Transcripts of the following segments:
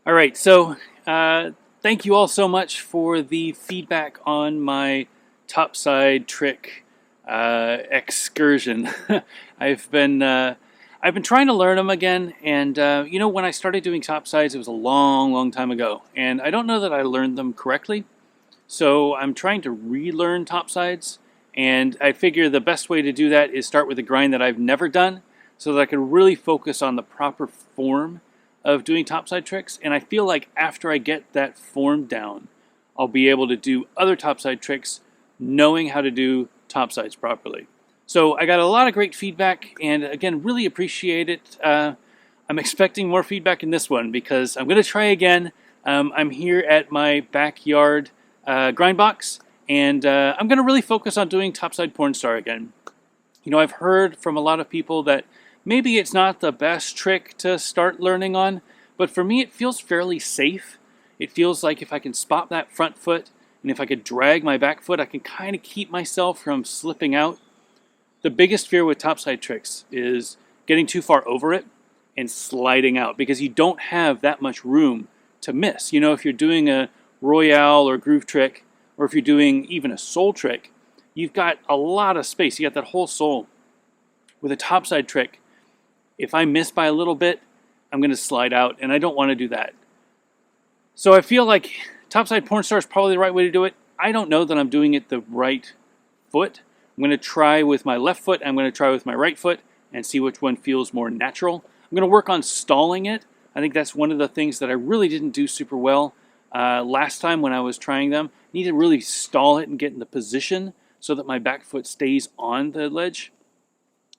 All right, so thank you all so much for the feedback on my topside trick excursion. I've been I've been trying to learn them again, and when I started doing topsides, it was a long, long time ago, and I don't know that I learned them correctly. So I'm trying to relearn topsides, and I figure the best way to do that is start with a grind that I've never done, so that I can really focus on the proper form of doing topside tricks. And I feel like after I get that form down, I'll be able to do other topside tricks knowing how to do topsides properly. So I got a lot of great feedback, and again, really appreciate it. I'm expecting more feedback in this one because I'm going to try again. I'm here at my backyard grind box, and I'm going to really focus on doing topside pornstar again. I've heard from a lot of people that maybe it's not the best trick to start learning on, but for me it feels fairly safe. It feels like if I can spot that front foot, and if I could drag my back foot, I can kind of keep myself from slipping out. The biggest fear with topside tricks is getting too far over it and sliding out, because you don't have that much room to miss. If you're doing a royale or groove trick, or if you're doing even a soul trick, you've got a lot of space. You got that whole soul. With a topside trick, if I miss by a little bit, I'm going to slide out, and I don't want to do that. So I feel like topside pornstar is probably the right way to do it. I don't know that I'm doing it the right foot. I'm going to try with my left foot, I'm going to try with my right foot, and see which one feels more natural. I'm going to work on stalling it. I think that's one of the things that I really didn't do super well last time when I was trying them. I need to really stall it and get in the position so that my back foot stays on the ledge.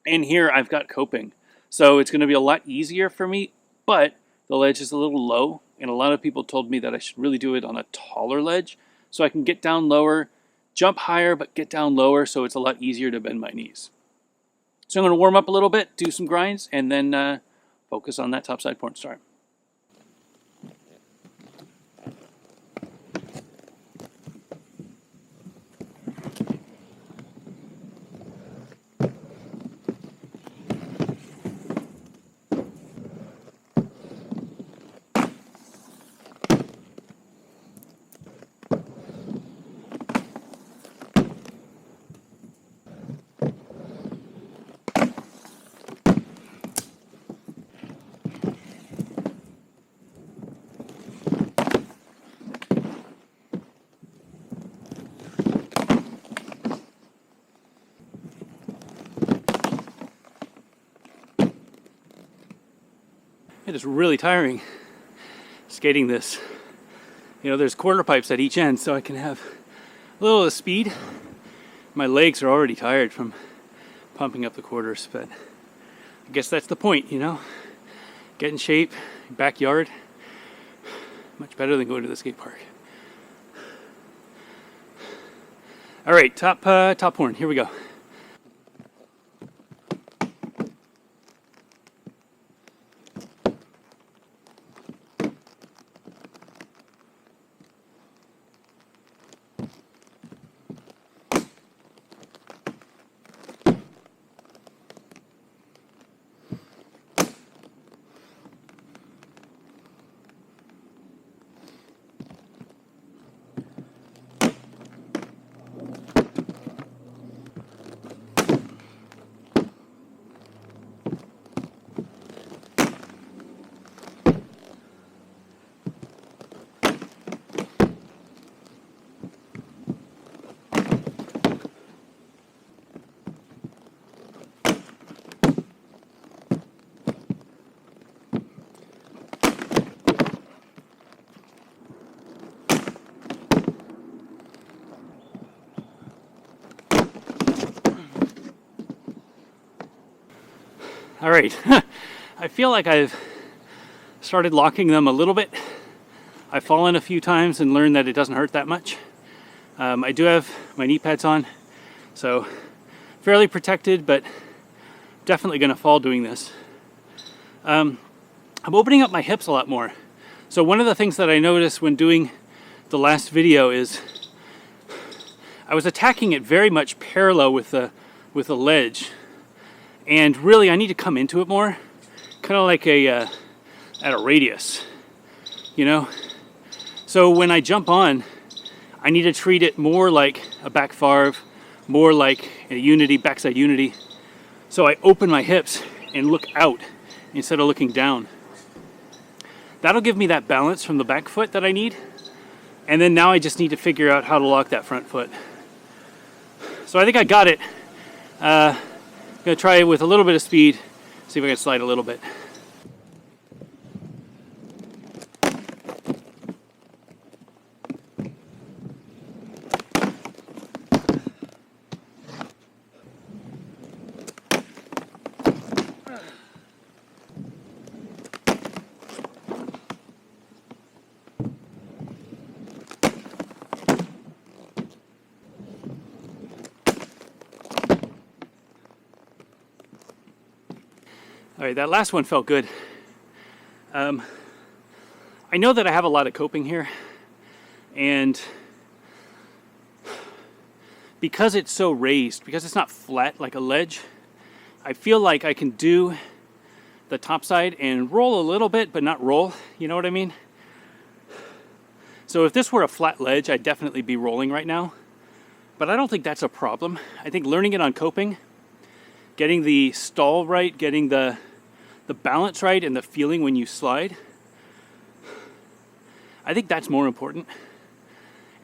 And here I've got coping. So it's going to be a lot easier for me, but the ledge is a little low, and a lot of people told me that I should really do it on a taller ledge so I can get down lower, jump higher, but get down lower so it's a lot easier to bend my knees. So I'm going to warm up a little bit, do some grinds, and then focus on that topside pornstar. It is really tiring skating this. There's quarter pipes at each end, so I can have a little of speed. My legs are already tired from pumping up the quarters, but I guess that's the point, Get in shape, backyard. Much better than going to the skate park. All right, top horn, here we go. All right, I feel like I've started locking them a little bit. I've fallen a few times and learned that it doesn't hurt that much. I do have my knee pads on, so fairly protected, but definitely going to fall doing this. I'm opening up my hips a lot more. So one of the things that I noticed when doing the last video is I was attacking it very much parallel with the ledge. And really, I need to come into it more, kind of like at a radius. you know? So when I jump on, I need to treat it more like a back farv, more like a unity, backside unity. So I open my hips and look out instead of looking down. That'll give me that balance from the back foot that I need. And then now I just need to figure out how to lock that front foot. So I think I got it. I'm gonna try it with a little bit of speed, see if I can slide a little bit. All right, that last one felt good. I know that I have a lot of coping here, and because it's so raised, because it's not flat like a ledge, I feel like I can do the top side and roll a little bit, but not roll, you know what I mean? So if this were a flat ledge, I'd definitely be rolling right now, but I don't think that's a problem. I think learning it on coping, getting the stall right, getting the balance right, and the feeling when you slide, I think that's more important.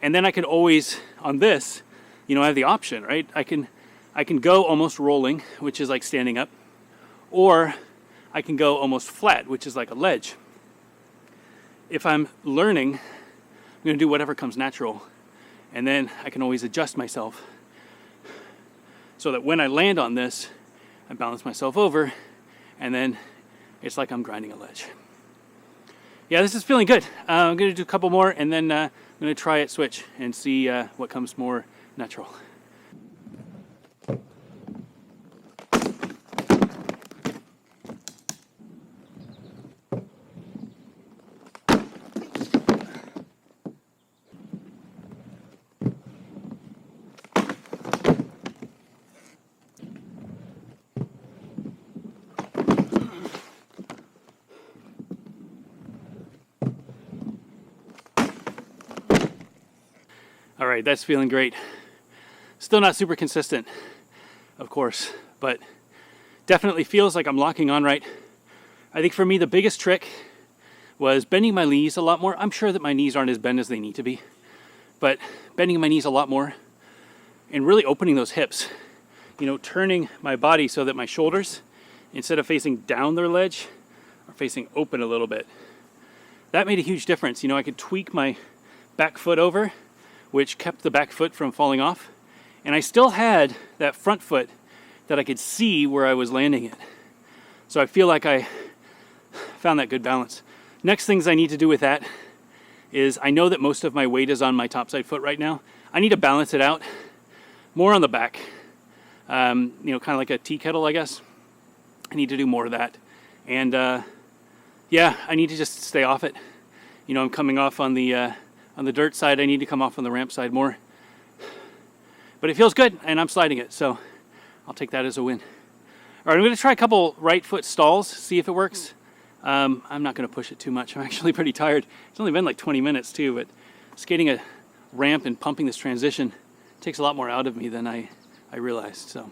And then I can always, on this, you know, I have the option, right? I can go almost rolling, which is like standing up, or I can go almost flat, which is like a ledge. If I'm learning, I'm going to do whatever comes natural, and then I can always adjust myself so that when I land on this, I balance myself over, and then it's like I'm grinding a ledge. Yeah, this is feeling good. I'm going to do a couple more, and then I'm going to try it switch and see what comes more natural. All right, that's feeling great. Still not super consistent, of course, but definitely feels like I'm locking on right. I think for me, the biggest trick was bending my knees a lot more. I'm sure that my knees aren't as bent as they need to be, but bending my knees a lot more and really opening those hips, you know, turning my body so that my shoulders, instead of facing down their ledge, are facing open a little bit. That made a huge difference. You know, I could tweak my back foot over, which kept the back foot from falling off. And I still had that front foot that I could see where I was landing it. So I feel like I found that good balance. Next things I need to do with that is I know that most of my weight is on my topside foot right now. I need to balance it out more on the back. You know, kind of like a tea kettle, I guess. I need to do more of that. And yeah, I need to just stay off it. You know, I'm coming off on the dirt side. I need to come off on the ramp side more. But it feels good, and I'm sliding it, so I'll take that as a win. All right, I'm going to try a couple right foot stalls, see if it works. I'm not going to push it too much. I'm actually pretty tired. It's only been like 20 minutes too, but skating a ramp and pumping this transition takes a lot more out of me than I realized. So,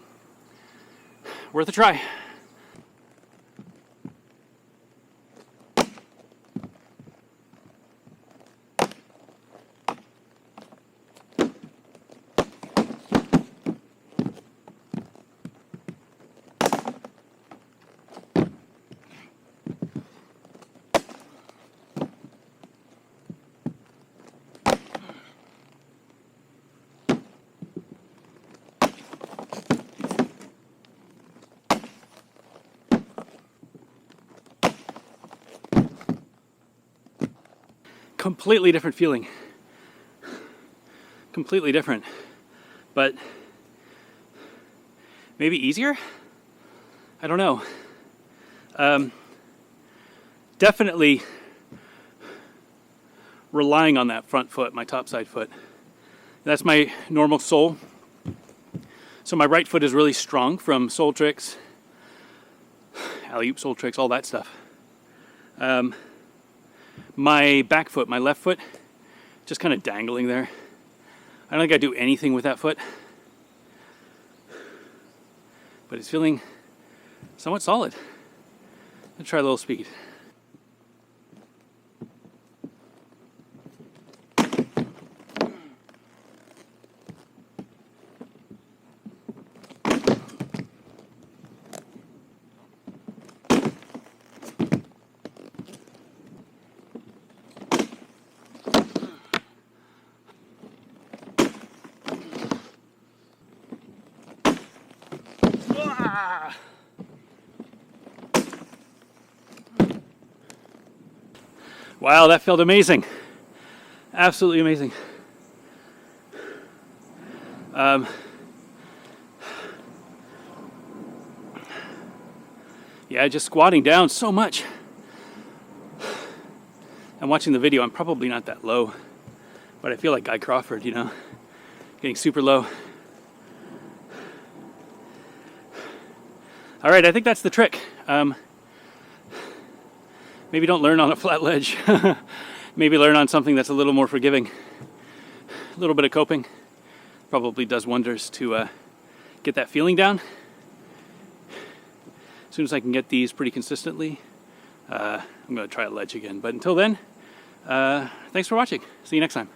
worth a try. Completely different feeling. Completely different. But maybe easier? I don't know. Definitely relying on that front foot, my topside foot. That's my normal sole. So my right foot is really strong from sole tricks, alley-oop sole tricks, all that stuff. my back foot, my left foot, just kind of dangling there. I don't think I do anything with that foot, but it's feeling somewhat solid. Let's try a little speed. Wow, that felt amazing. Absolutely amazing. Yeah, just squatting down so much. I'm watching the video, I'm probably not that low, but I feel like Guy Crawford, you know, getting super low. All right, I think that's the trick. Maybe don't learn on a flat ledge. Maybe learn on something that's a little more forgiving. A little bit of coping probably does wonders to get that feeling down. As soon as I can get these pretty consistently, I'm going to try a ledge again. But until then, thanks for watching. See you next time.